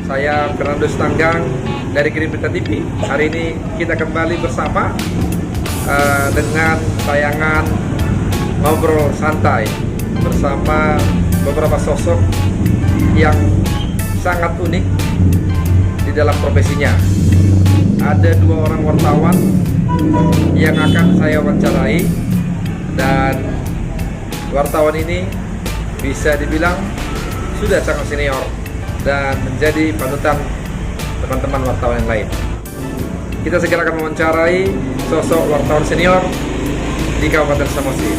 Saya Fernando Stanggang dari Green Berita TV. Hari ini kita kembali bersama dengan tayangan Ngobrol Santai bersama beberapa sosok yang sangat unik di dalam profesinya. Ada 2 orang wartawan yang akan saya wawancarai, dan wartawan ini bisa dibilang sudah sangat senior dan menjadi panutan teman-teman wartawan yang lain. Kita segera akan mewawancarai sosok wartawan senior di Kabupaten Samosir.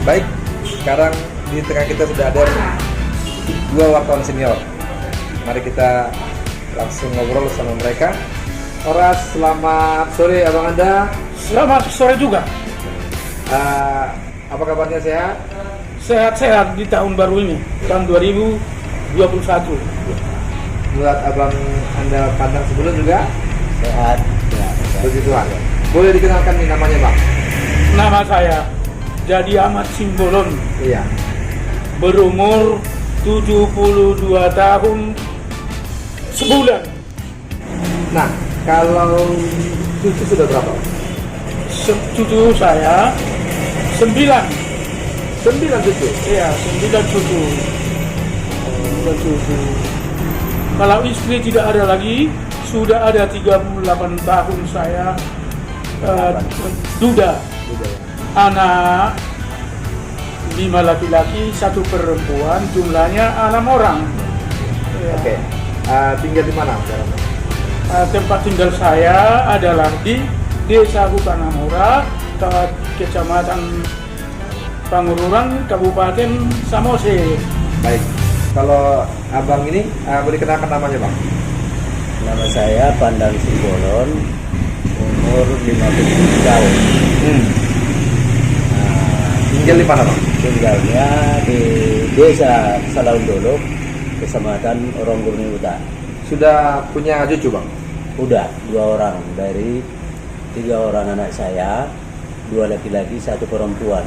Baik, sekarang di tengah kita sudah ada 2 wartawan senior. Mari kita langsung ngobrol sama mereka. Horas, selamat sore abang Anda. Selamat sore juga. Apa kabarnya, sehat? Sehat-sehat di tahun baru ini, tahun 2021. Buat abang Anda pandang sebelum juga Sehat. Ya, puji Tuhan. Boleh dikenalkan nih namanya, Bang? Nama saya Jadi Ahmad Simbolon, Iya. berumur 72 tahun sebulan. Nah, kalau cucu sudah berapa? Cucu saya 9. 9 cucu. Iya, 9 cucu. 9 cucu. Kalau istri tidak ada lagi, sudah ada 38 tahun saya duda. Sudah ya. Anak 5 laki-laki, 1 perempuan, jumlahnya 6 orang. Ya. Oke. Tinggal di mana sekarang? Tempat tinggal saya adalah di Desa Hutanamura, Kecamatan Pangururan, Kabupaten Samosir. Baik. Kalau abang ini boleh kenalkan namanya, Bang? Nama saya Pandang Simbolon, umur 57 tahun. Tinggal di mana, Bang? Tinggalnya di Desa Salaundolo, Kecamatan Oronggurni Utara. Sudah punya cucu, Bang? Udah 2 orang, dari 3 orang anak saya, 2 laki-laki, 1 perempuan.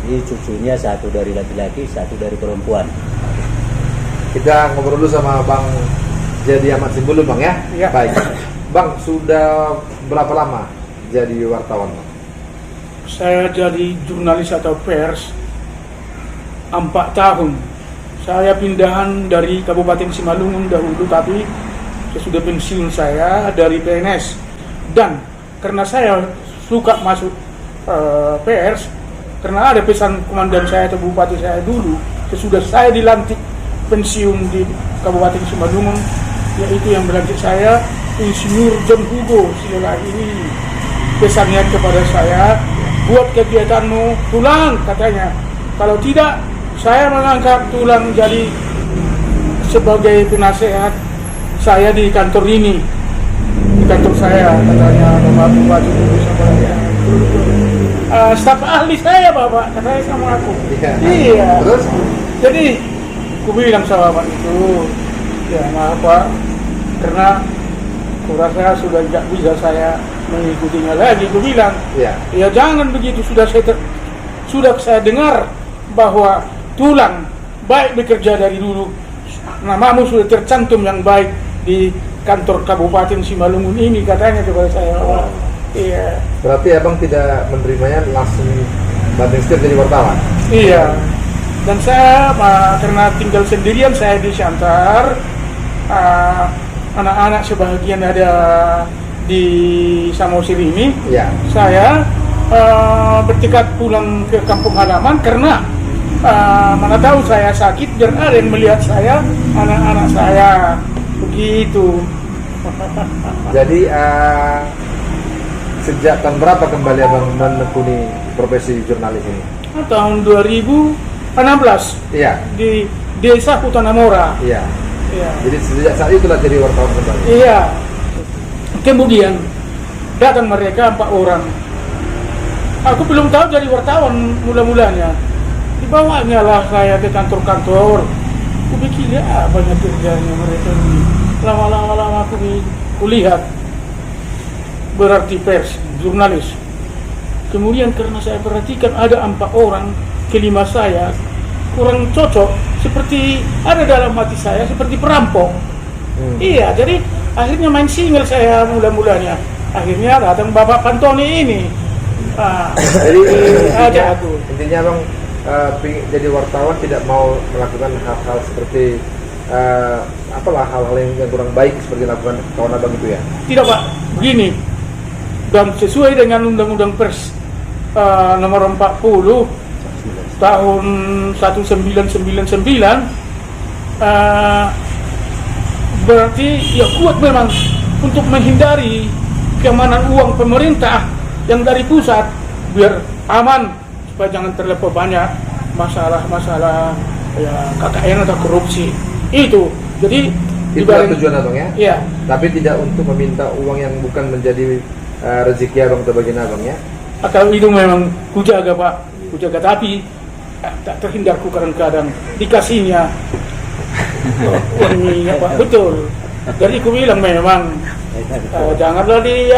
Jadi cucunya 1 dari laki-laki, 1 dari perempuan. Kita ngobrol dulu sama Bang Jadi Ahmad Simbolon, Bang, ya? Iya. Baik. Bang, sudah berapa lama jadi wartawan, Bang? Saya jadi jurnalis atau pers 4 tahun. Saya pindahan dari Kabupaten Simalungun dahulu, tapi sesudah pensiun saya dari PNS. Dan karena saya suka masuk pers, karena ada pesan komandan saya atau bupati saya dulu, sesudah saya dilantik pensiun di Kabupaten Simalungun, yaitu yang berlantik saya, Insinyur John Hugo Silalahi ini. Pesannya kepada saya, buat kegiatanmu, tulang katanya. Kalau tidak, saya mengangkat tulang jadi sebagai penasehat saya di kantor ini. Di kantor saya, katanya Bapak Bupati dulu sama staf ahli saya, Bapak, katanya sama aku. Iya. Terus? Jadi, aku bilang sama Bapak itu, ya maaf Pak, karena aku rasa sudah tidak bisa saya mengikutinya lagi. Aku bilang, Iya. ya jangan begitu, sudah saya dengar bahwa tulang baik bekerja dari dulu, namamu sudah tercantum yang baik di kantor Kabupaten Simalungun ini, katanya kepada saya. Iya. Berarti abang tidak menerimanya langsung banting setir jadi wartawan? Iya. Dan saya karena tinggal sendirian, saya di Siantar. Anak-anak sebagian ada di Samosir ini. Iya. Saya bertekad pulang ke kampung halaman karena mana tahu saya sakit dan ada yang melihat saya, anak-anak saya begitu. Jadi sejak tahun berapa kembali abang menekuni profesi jurnalis ini? Tahun 2016 Iya. di Desa Hutanamura. Iya. Iya. Jadi sejak saat itulah jadi wartawan kembali. Iya. Kemudian datang mereka 4 orang. Aku belum tahu jadi wartawan mula-mulanya. Dibawanya lah saya ke kantor-kantor. Aku pikir ya banyak kerjanya mereka ini. Lama-lama aku lihat berarti pers, jurnalis. Kemudian karena saya perhatikan ada 4 orang, kelima saya kurang cocok, seperti ada dalam hati saya seperti perampok. Iya, jadi akhirnya main single saya mula-mulanya. Akhirnya datang Bapak Pantoni ini. Jadi Ada aku. intinya Abang jadi wartawan tidak mau melakukan hal-hal seperti hal-hal yang kurang baik seperti lakukan kawan Abang itu ya. Tidak Pak, begini. Dan sesuai dengan Undang-Undang Pers nomor 40 tahun 1999, berarti ya kuat memang untuk menghindari keamanan uang pemerintah yang dari pusat, biar aman, supaya jangan terlalu banyak masalah-masalah ya KKN atau korupsi. Itu jadi Itulah tujuan Abang ya. Iya. Tapi tidak untuk meminta uang yang bukan menjadi rezeki Abang atau bagian Abang ya. Kalau itu memang kujaga Pak, kujaga, tapi tak terhindarku kadang-kadang dikasihnya uangnya Pak, betul. Jadi aku bilang memang janganlah di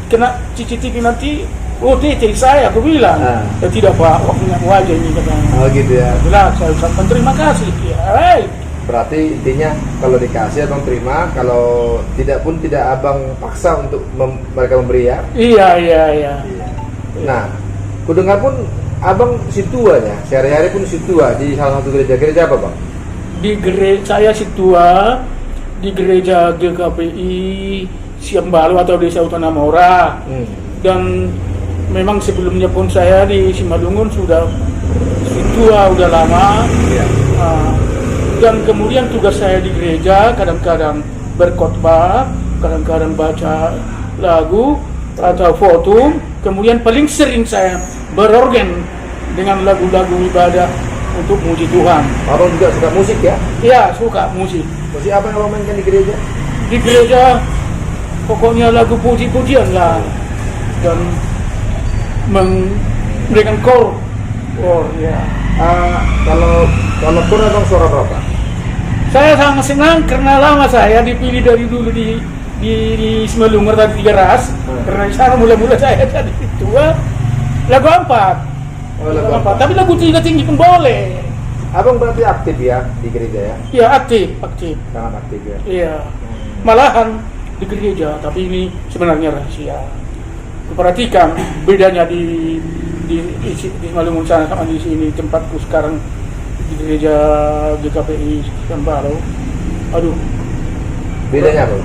kena CCTV nanti OTT saya, aku bilang. Ya, tidak Pak, waktunya wajah ini katanya. Oh gitu ya. Jelas, saya ucapkan terima kasih. Ya, Berarti intinya kalau dikasih Abang terima, kalau tidak pun tidak Abang paksa untuk mereka memberi ya. Iya. Nah, kudengar pun Abang situa ya, sehari-hari pun situa di salah satu gereja apa Bang? Di gereja saya situa di gereja GKPI Siambalo atau Desa Utanamora. Dan memang sebelumnya pun saya di Simalungun sudah situa udah lama. Dan kemudian tugas saya di gereja kadang-kadang berkhotbah, kadang-kadang baca lagu atau foto. Kemudian paling sering saya berorgan dengan lagu-lagu ibadah untuk muji Tuhan. Abang juga suka musik ya? Iya, suka musik. Musik apa yang Abang mainkan di gereja? Di gereja pokoknya lagu puji-pujian lah, dan memberikan kor ya. Kalau kur Abang suara berapa? Saya sangat senang karena lama saya dipilih dari dulu di Simalungun tadi 3 ras. Karena di sana mula-mula saya jadi ketua lagu 4. Lagu 4. Tapi lagu 3 tinggi pun boleh. Abang berarti aktif ya di gereja ya? Iya, aktif. Sangat aktif ya. Iya. Malahan di gereja, tapi ini sebenarnya rahasia. Kuperhatikan bedanya di Simalungun sana sama di sini tempatku sekarang di gereja GKPI Siambalo. Aduh, Bedanya apa?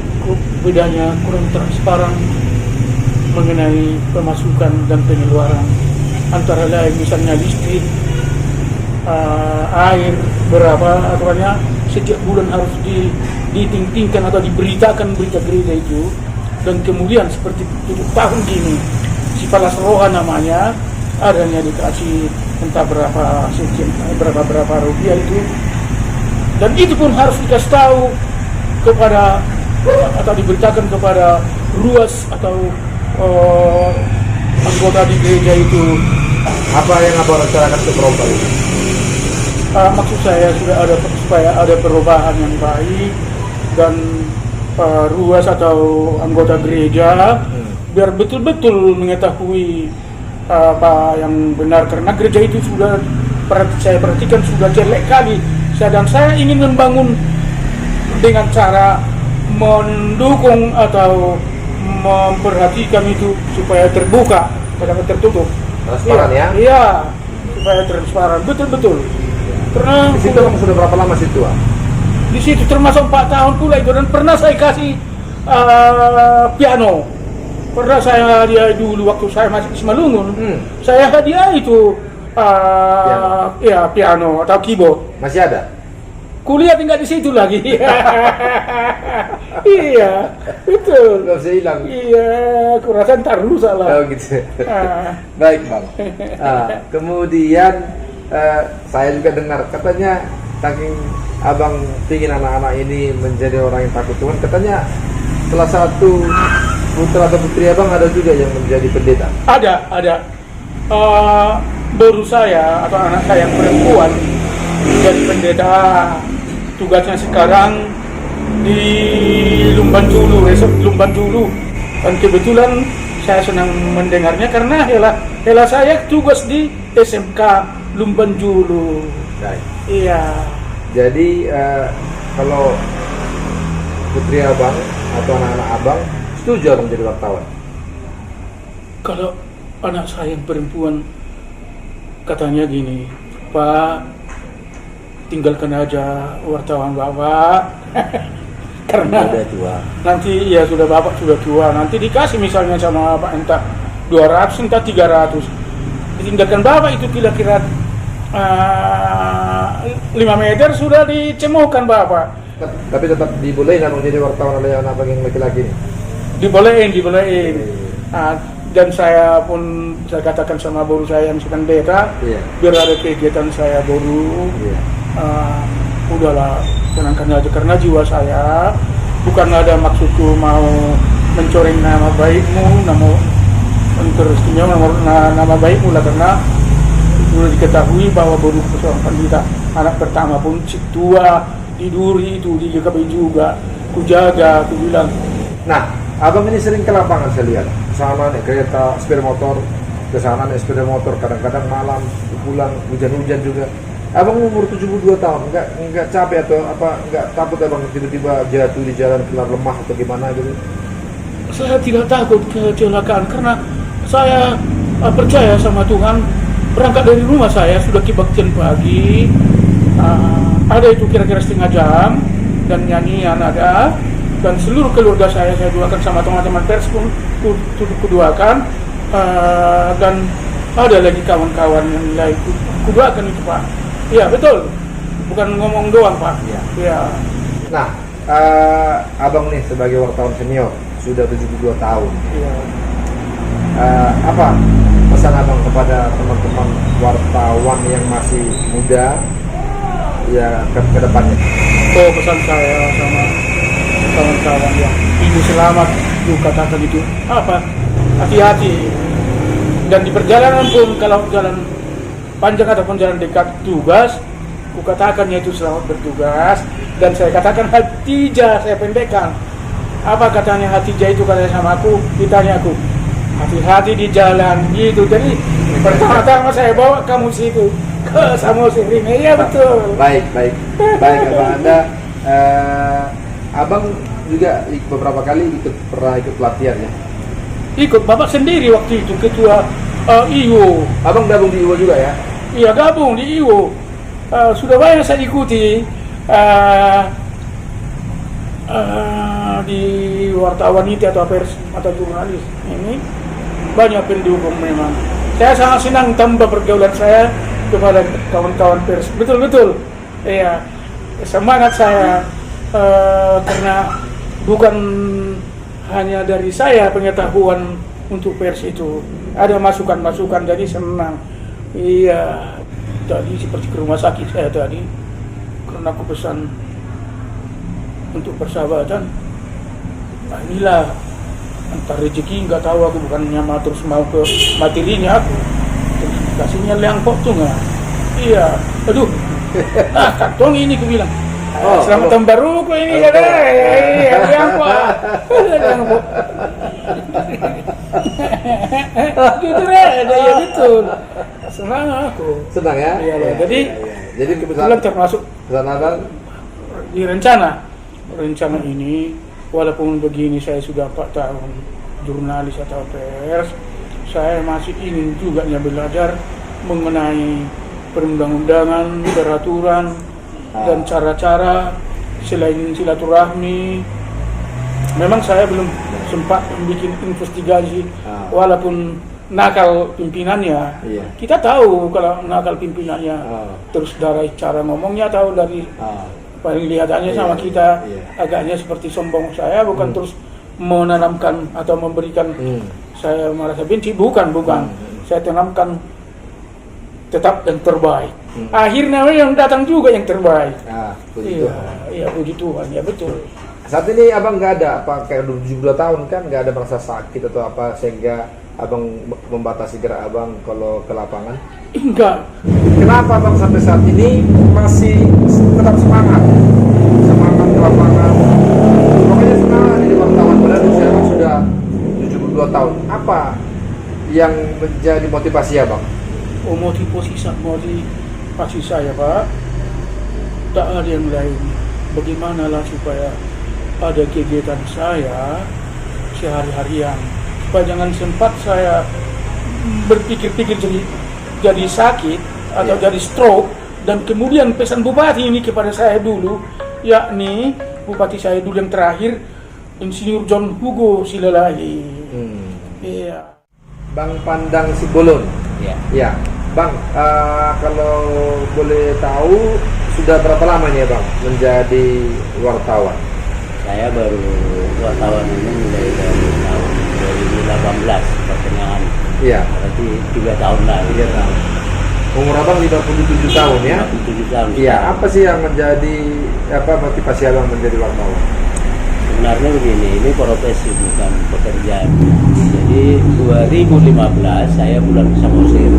bedanya kurang transparan mengenai pemasukan dan pengeluaran, antara lain misalnya listrik, air berapa aturannya setiap bulan harus ditingtingkan atau diberitakan berita gereja itu. Dan kemudian seperti 7 tahun gini si Palas Roha namanya adanya dikasih entah berapa sekian berapa rupiah itu, dan itu pun harus dikasih tahu kepada atau diberitakan kepada ruas atau anggota di gereja itu. Apa yang Abang rencanakan untuk berubah ini? Maksud saya supaya ada perubahan yang baik, dan ruas atau anggota gereja biar betul-betul mengetahui apa yang benar, karena gereja itu sudah saya perhatikan sudah jelek kali. Dan saya ingin membangun dengan cara mendukung atau memperhatikan itu supaya terbuka, tidak tertutup. Transparan ya? Iya, supaya transparan, betul-betul. Karena Di situ Abang sudah berapa lama situ? di situ termasuk 4 tahun pula itu, dan pernah saya kasih piano. Pernah saya hadiah dulu waktu saya masih di Simalungun. Saya hadiah itu piano atau keyboard. Masih ada? Kuliah tinggal di situ lagi. Iya, betul. Nggak bisa hilang. Iya, aku rasa ntar rusak lah. Oh gitu. Baik Bang. Kemudian saya juga dengar katanya saking Abang pingin anak-anak ini menjadi orang yang takut Tuhan, katanya salah satu putra atau putri Abang ada juga yang menjadi pendeta. Ada. Baru saya atau anak saya yang perempuan jadi pendeta. Tugasnya sekarang di Lumban Julu, resort Lumban Julu. Dan kebetulan saya senang mendengarnya karena hela saya tugas di SMK Lumbanjulu. Baik. Iya. Jadi kalau putri abang atau anak-anak abang setuju abang jadi wartawan? Kalau anak saya yang perempuan katanya gini, Pak, tinggalkan aja wartawan Bapak. Karena Udah tua. nanti ya sudah Bapak sudah tua, nanti dikasih misalnya sama Bapak entah 200 entah 300. Tinggalkan Bapak itu kira-kira 5 meter sudah dicemukan Bapak. Tapi tetap dibolehin abang jadi wartawan oleh anak abang yang laki-laki ini? Dibolehin. Dan saya pun saya katakan sama guru saya yang sedang beta, Iya. biar ada kegiatan saya guru. Iya. Udahlah, tenangkan aja karena jiwa saya bukan ada maksudku mau mencoreng nama baikmu, nama baikmu lah, karena sudah diketahui bahwa baru persoalan kita anak pertama pun si tua tiduri itu di GKP juga, ku jaga, ku bilang. Nah, abang ini sering ke lapangan saya lihat, sana naik kereta sepeda motor, ke sana naik sepeda motor, kadang-kadang malam pulang hujan-hujan juga. Abang umur 72 tahun, enggak capek atau apa, enggak takut abang tiba-tiba jatuh di jalan kelar lemah atau gimana gitu? Saya tidak takut kecelakaan karena saya percaya sama Tuhan. Berangkat dari rumah saya sudah kebaktian pagi, ada itu kira-kira setengah jam, dan nyanyian ada, dan seluruh keluarga saya doakan sama teman-teman pers pun kudoakan, dan ada lagi kawan-kawan yang lain kudoakan itu Pak. Iya betul, bukan ngomong doang Pak. Iya. Nah, abang nih sebagai wartawan senior sudah 72 tahun. Iya. Apa pesan abang kepada teman-teman wartawan yang masih muda ya ke depannya? Oh, pesan saya sama kawan-kawan yang ibu selamat itu katakan itu apa? Hati-hati. Dan di perjalanan pun kalau jalan panjang ataupun jalan dekat tugas, ku katakan yaitu selamat bertugas. Dan saya katakan Hatijah, saya pendekkan. Apa katanya Hatijah itu katanya sama aku, ditanya aku, hati-hati di jalan gitu. Jadi pertama-tama saya bawa kamu situ ke Samosir ini. Iya betul. Baik abang. Anda abang juga beberapa kali pernah ikut pelatihan ya? Ikut Bapak sendiri waktu itu ketua IWO. Abang gabung di IWO juga ya? Iya gabung di IWO. Sudah banyak saya ikuti di wartawan itu atau pers atau jurnalis ini, banyak pendukung memang. Saya sangat senang tambah pergaulan saya kepada kawan-kawan pers. Betul. Iya, semangat saya karena bukan hanya dari saya pengetahuan untuk pers itu, ada masukan-masukan, jadi senang. Iya, tadi seperti ke rumah sakit saya tadi, karena aku pesan untuk persahabatan. Nah, inilah antar rezeki, nggak tahu aku bukannya terus mau ke materinya aku, terus kasihnya leangpok tuh nggak. Iya, aduh, kantong ini aku bilang. Selamat tahun baru kok ini ya deh, leangpok. Gitu deh, ya betul. Senang aku. Senang ya? Iya, Jadi kebetulan termasuk pesan abang di rencana ini, walaupun begini saya sudah 4 tahun jurnalis atau pers, saya masih ingin juga belajar mengenai perundang-undangan, peraturan, dan cara-cara selain silaturahmi. Memang saya belum sempat membuat investigasi, walaupun nakal pimpinannya. Iya. Kita tahu kalau nakal pimpinannya, terus dari cara ngomongnya tahu, dari paling lihatannya sama kita agaknya seperti sombong. Saya bukan terus menanamkan atau memberikan saya merasa benci, bukan. Saya tanamkan tetap yang terbaik. Akhirnya yang datang juga yang terbaik. Puji Tuhan. Iya, puji Tuhan, ya betul. Saat ini abang nggak ada apa, kayak 72 tahun kan nggak ada merasa sakit atau apa sehingga abang membatasi gerak abang kalau ke lapangan? Enggak. Kenapa abang sampai saat ini masih tetap semangat ke lapangan? Pokoknya semangat jadi wartawan, padahal usia abang sudah 72 2 tahun. Apa yang menjadi motivasi ya Bang? Motivasi saya Pak, tak ada yang lain. Bagaimanalah supaya ada kegiatan saya sehari-harian, supaya jangan sempat saya berpikir-pikir jadi sakit atau Iya. jadi stroke. Dan kemudian pesan bupati ini kepada saya dulu, yakni bupati saya dulu yang terakhir, Insinyur John Hugo Silalahi. Iya. Bang Pandang Simbolon. Ya. Ya, Bang, kalau boleh tahu sudah berapa lama nih ya Bang menjadi wartawan? Saya baru wartawan ini mulai dari tahun 2018 pertengahan. Iya, Berarti 3 tahun lah. 3 tahun. Umur Abang 57 tahun ya? 57 tahun. Iya, sekarang. apa sih yang menjadi motivasi Abang menjadi wartawan? Sebenarnya begini, ini profesi bukan pekerjaan. Jadi 2015 saya pulang ke Samosir.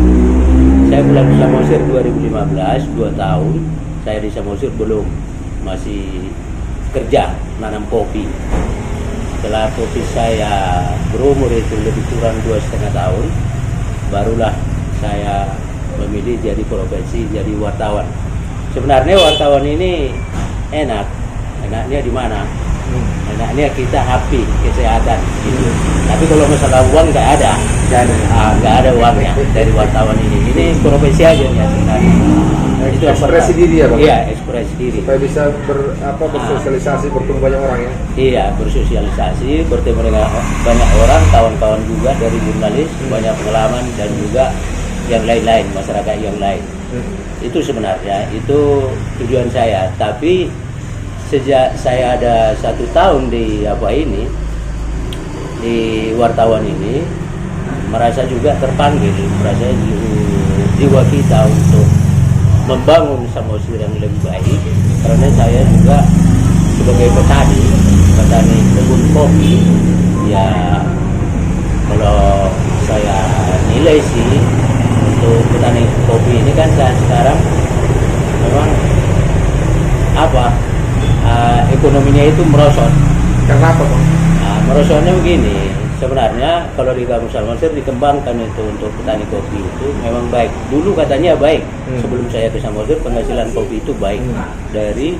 Saya pulang ke Samosir 2015, 2 tahun. Saya di Samosir belum, masih kerja nanam kopi. Setelah kopi saya berumur itu lebih kurang 2,5 tahun, barulah saya memilih jadi profesi jadi wartawan. Sebenarnya wartawan ini enak, enaknya di mana? Enaknya kita happy kesehatan gitu. Tapi kalau masalah uang nggak ada, nggak ada uangnya dari wartawan ini. Ini profesi aja ya sebenarnya. Itu yang Ekspresi pertama. diri ya Bang? Iya, ekspresi diri. Supaya bisa bersosialisasi, bertemu banyak orang ya? Iya, bersosialisasi, bertemu dengan banyak orang, kawan-kawan juga dari jurnalis, banyak pengalaman dan juga yang lain-lain, masyarakat yang lain. Itu sebenarnya, itu tujuan saya. Tapi sejak saya ada 1 tahun di di wartawan ini, merasa juga terpanggil, merasa jiwa kita untuk membangun Samosir yang lebih baik, karena saya juga sebagai petani kebun kopi, ya kalau saya nilai sih untuk petani kopi ini kan saat sekarang memang ekonominya itu merosot. Karena apa Bang? Merosotnya begini, sebenarnya kalau di Kampung Samosir dikembangkan itu untuk petani kopi itu memang baik. Dulu katanya baik, sebelum saya ke Samosir penghasilan kopi itu baik. Dari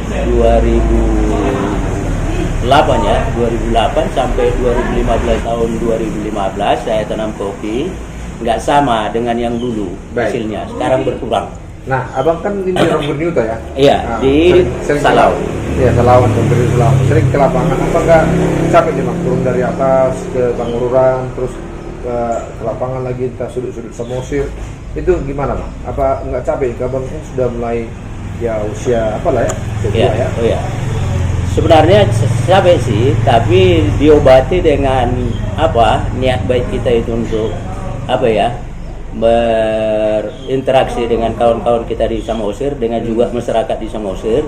2008 sampai 2015, tahun 2015 saya tanam kopi, nggak sama dengan yang dulu Baik. hasilnya, sekarang berkurang. Nah, Abang kan ini orang Borneo ya? Iya, di Salau. Iya, Salau, dari Salau. Sering ke lapangan, apa enggak capek nih Bang? Turun dari atas ke Bangururan, terus ke lapangan lagi, kita sudut-sudut Samosir. Itu gimana Bang? Apa enggak capek? Abang kan sudah mulai ya usia apalah ya? Iya, Ya. oh ya. Sebenarnya capek sih, tapi diobati dengan niat baik kita itu untuk berinteraksi dengan kawan-kawan kita di Samosir, dengan juga masyarakat di Samosir.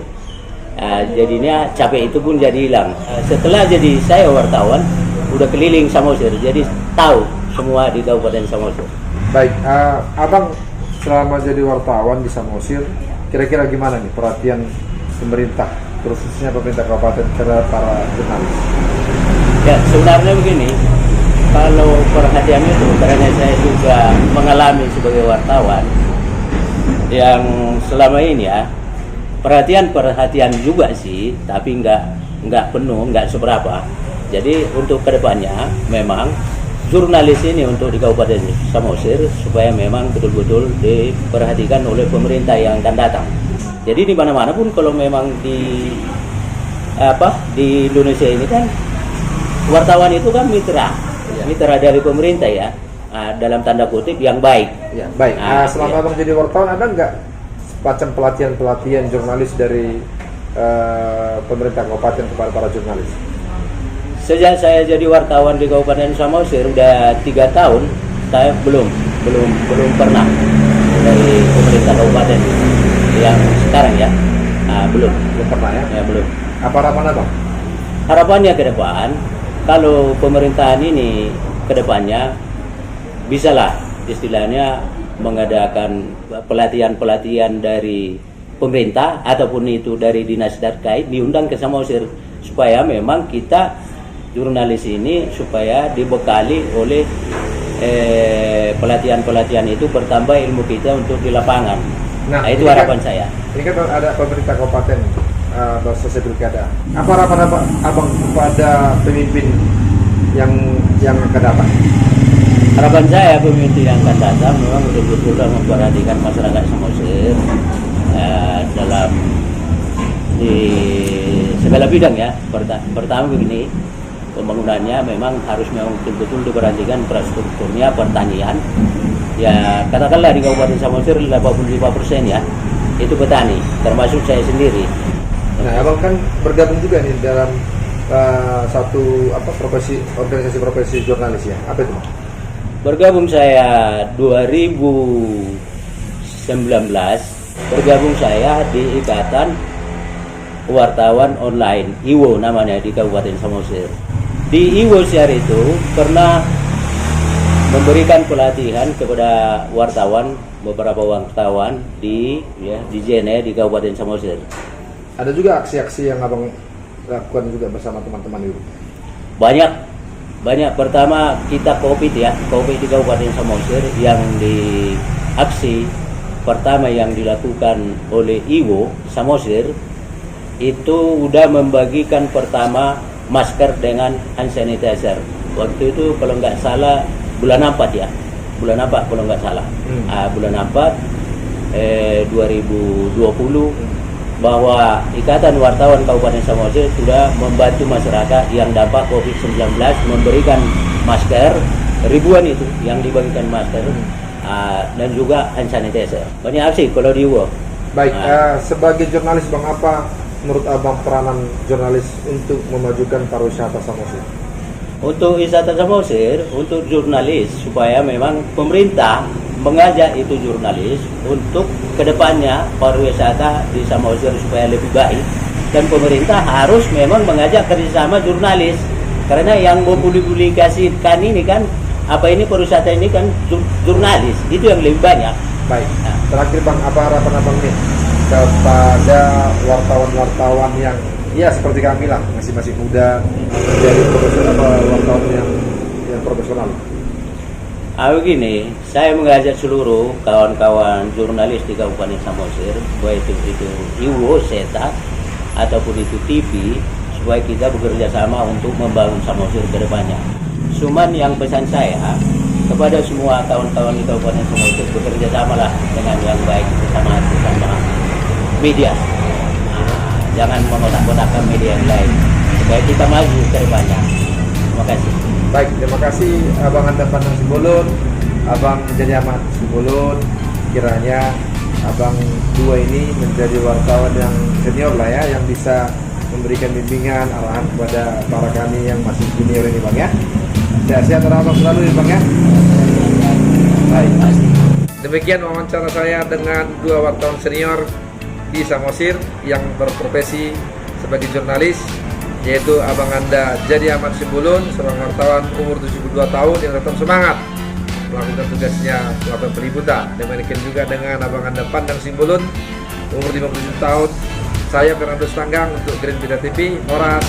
Jadinya capek itu pun jadi hilang. Setelah jadi saya wartawan, udah keliling Samosir, jadi tahu semua di Kabupaten Samosir. Baik, Abang selama jadi wartawan di Samosir, kira-kira gimana nih perhatian pemerintah, khususnya pemerintah kabupaten terhadap para jurnalis? Ya, sebenarnya begini, kalau perhatian itu karena saya juga mengalami sebagai wartawan yang selama ini ya, perhatian juga sih, tapi nggak penuh, nggak seberapa. Jadi untuk kedepannya memang jurnalis ini untuk di Kabupaten Samosir supaya memang betul-betul diperhatikan oleh pemerintah yang akan datang. Jadi di mana-mana pun kalau memang di Indonesia ini kan wartawan itu kan mitra dari pemerintah ya, dalam tanda kutip yang baik. Ya, baik. Selama Abang jadi wartawan, ada nggak semacam pelatihan jurnalis dari pemerintah kabupaten kepada para jurnalis? Sejak saya jadi wartawan di Kabupaten Samosir udah 3 tahun, saya belum pernah dari pemerintah kabupaten yang sekarang ya, belum pernah ya? Ya belum. Apa harapan Abang? Harapannya ke depan, kalau pemerintahan ini ke depannya bisalah istilahnya mengadakan pelatihan dari pemerintah ataupun itu dari dinas terkait diundang ke Samosir supaya memang kita jurnalis ini supaya dibekali oleh pelatihan-pelatihan itu, bertambah ilmu kita untuk di lapangan. Nah, itu harapan saya. Ini kan ada pemerintah kabupaten baru selesai pilkada. Apa harapan abang kepada pemimpin yang akan datang? Harapan saya pemimpin yang akan datang memang betul-betul memperhatikan masyarakat Samosir dalam di segala bidang ya. Pertama begini, pembangunannya memang harus betul-betul diperhatikan infrastrukturnya, pertanian. Ya katakanlah di Kabupaten Samosir 85% ya itu petani, termasuk saya sendiri. Nah, abang kan bergabung juga nih dalam satu organisasi profesi jurnalis ya. Apa itu? Bergabung saya 2019, bergabung saya di Ikatan Wartawan Online, IWO namanya, di Kabupaten Samosir. Di IWO Siar itu pernah memberikan pelatihan kepada beberapa wartawan di Jene di Kabupaten Samosir. Ada juga aksi-aksi yang abang lakukan juga bersama teman-teman itu? Banyak. Pertama kita COVID di Kabupaten Samosir, yang di aksi pertama yang dilakukan oleh IWO Samosir itu udah membagikan pertama masker dengan hand sanitizer. Waktu itu kalau nggak salah bulan 4 kalau nggak salah. Bulan 4 2020, bahwa Ikatan Wartawan Kabupaten Samosir sudah membantu masyarakat yang dampak COVID-19, memberikan masker ribuan itu yang dibagikan masker, dan juga hand sanitizer. Banyak aksi kalau di UO. Baik, sebagai jurnalis bang, apa menurut abang peranan jurnalis untuk memajukan pariwisata Samosir? Untuk wisata Samosir, untuk jurnalis, supaya memang pemerintah mengajak itu jurnalis untuk kedepannya pariwisata di Samosir supaya lebih baik, dan pemerintah harus memang mengajak kerjasama jurnalis, karena yang mempublikasikan ini kan ini pariwisata ini kan jurnalis, itu yang lebih banyak. Baik, terakhir bang, apa harapan abang nih kepada wartawan-wartawan yang ya seperti kami lah, masih muda, menjadi wartawan yang profesional? Begini, saya mengajak seluruh kawan-kawan jurnalis di Kabupaten Samosir, baik itu IWO, SETA, ataupun itu TV, supaya kita bekerja sama untuk membangun Samosir ke depannya. Cuman yang pesan saya kepada semua kawan-kawan di Kabupaten Samosir, bekerja samalah dengan yang baik bersama media. Jangan mengotak-kotakkan media yang lain, supaya kita maju ke depannya. Terima kasih. Baik, terima kasih Abang Anda Pandang Simbolon, Abang Jadi Ahmad Simbolon. Kiranya Abang dua ini menjadi wartawan yang senior lah ya, yang bisa memberikan bimbingan, arahan kepada para kami yang masih junior ini bang ya. Sehat-sehat Abang selalu ya bang ya. Baik, demikian wawancara saya dengan dua wartawan senior di Samosir yang berprofesi sebagai jurnalis, yaitu Abang Anda Jadi Ahmad Simbolon, seorang wartawan umur 72 tahun yang tetap semangat melakukan tugasnya melakukan peliputan. Demikian juga dengan Abang Anda Pandang Simbolon, umur 57 tahun. Saya Fernando Stanggang untuk Green Media TV. Horas.